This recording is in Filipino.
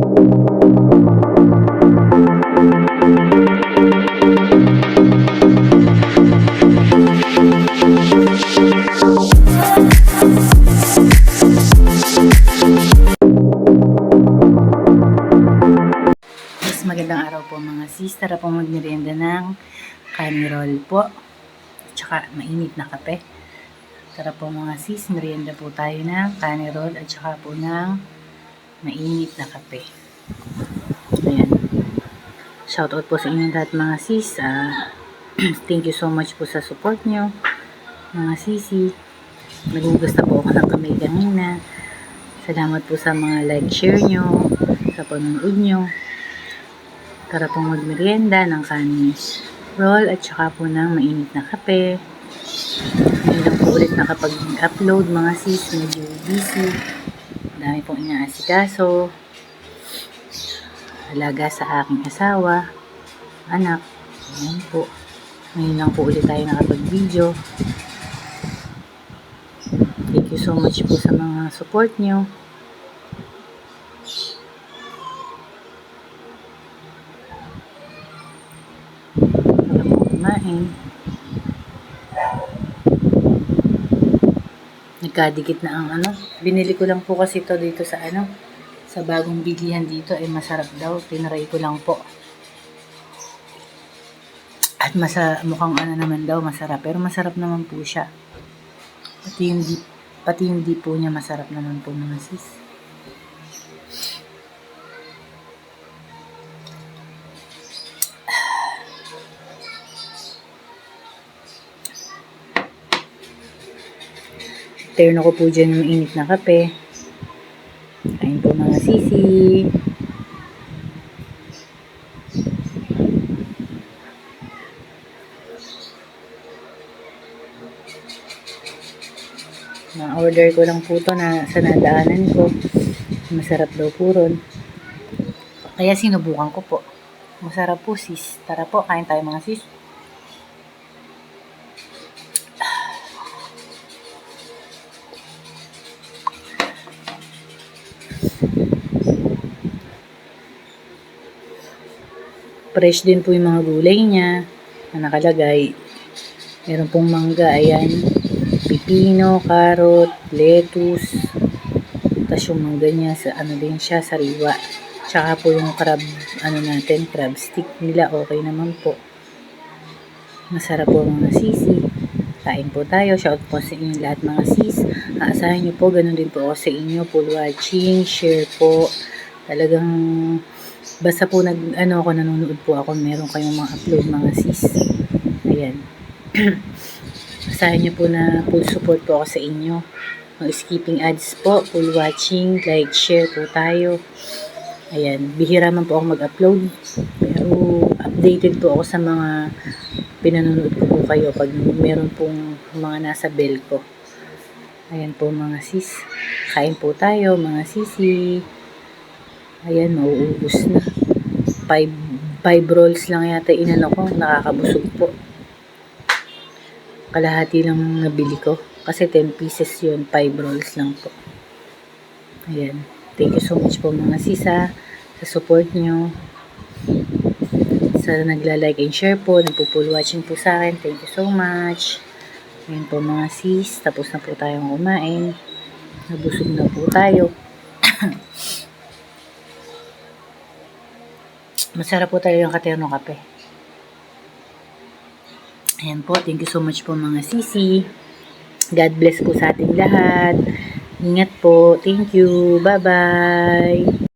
Magandang araw po mga sis. Tara po magmerienda ng kani roll po. Tsaka mainit na kape. Tara po mga sis, merienda po tayo ng kani roll at tsaka po ng mainit na kape. Ayan. Shoutout po sa inyong lahat mga sis. Thank you so much po sa support nyo. Mga sisi. Nagugas na po ako ng kamay kanina. Salamat po sa mga like, share nyo. Sa panonood nyo. Tara pong magmerienda ng kanis roll at saka po ng mainit na kape. Ngayon lang po ulit nakapag-upload mga sis, medyo busy. Dami pong inaasikaso. Alaga sa aking asawa, anak. Ayan po. Ngayon lang po ulit tayo nakapag-video. Thank you so much po sa mga support nyo. Nagkadikit na ang binili ko lang po kasi ito dito sa sa bagong bilihan dito ay masarap daw, tinry ko lang po at mukhang naman daw masarap, pero masarap naman po siya, pati yung di po niya masarap naman po mga sis. Turn ako po dyan ng init na kape. Kain po mga sisi. Na-order ko lang po ito sa nadaanan ko. Masarap daw po ron. Kaya sinubukan ko po. Masarap po sis. Tara po, kain tayo mga sis. Fresh din po yung mga gulay niya na nakalagay. Meron pong mangga, ayan. Pipino, carrot, lettuce. Tapos yung mangga niya, din siya, sariwa. Tsaka po yung crab, crab stick nila, okay naman po. Masarap po mga sisi. Kain po tayo. Shout po sa inyo lahat mga sis. Aasahan nyo po, ganun din po ako sa inyo. Full watching, share po. Talagang basta po nanonood po ako, meron kayong mga upload mga sis. Ayan. Asahan nyo po na full support po ako sa inyo. No skipping ads po, full watching, like, share po tayo. Ayan. Bihira man po ako mag-upload. Pero updated po ako sa mga pinanonood ko po kayo pag meron pong mga nasa bell ko. Ayan po mga sis. Kain po tayo mga sisi. Ayan, mauubos na. 5 rolls lang yata ko. Nakakabusog po. Kalahati lang nabili ko. Kasi 10 pieces yun. 5 rolls lang po. Ayan. Thank you so much po mga sisa. Sa support nyo. Sa nagla-like and share po. Nagpo-full watching po sa akin. Thank you so much. Ayan po mga sis. Tapos na po tayong kumain. Nabusog na po tayo. Masarap po talaga yung katerno kape. Ayan po. Thank you so much po mga sisi. God bless po sa ating lahat. Ingat po. Thank you. Bye-bye.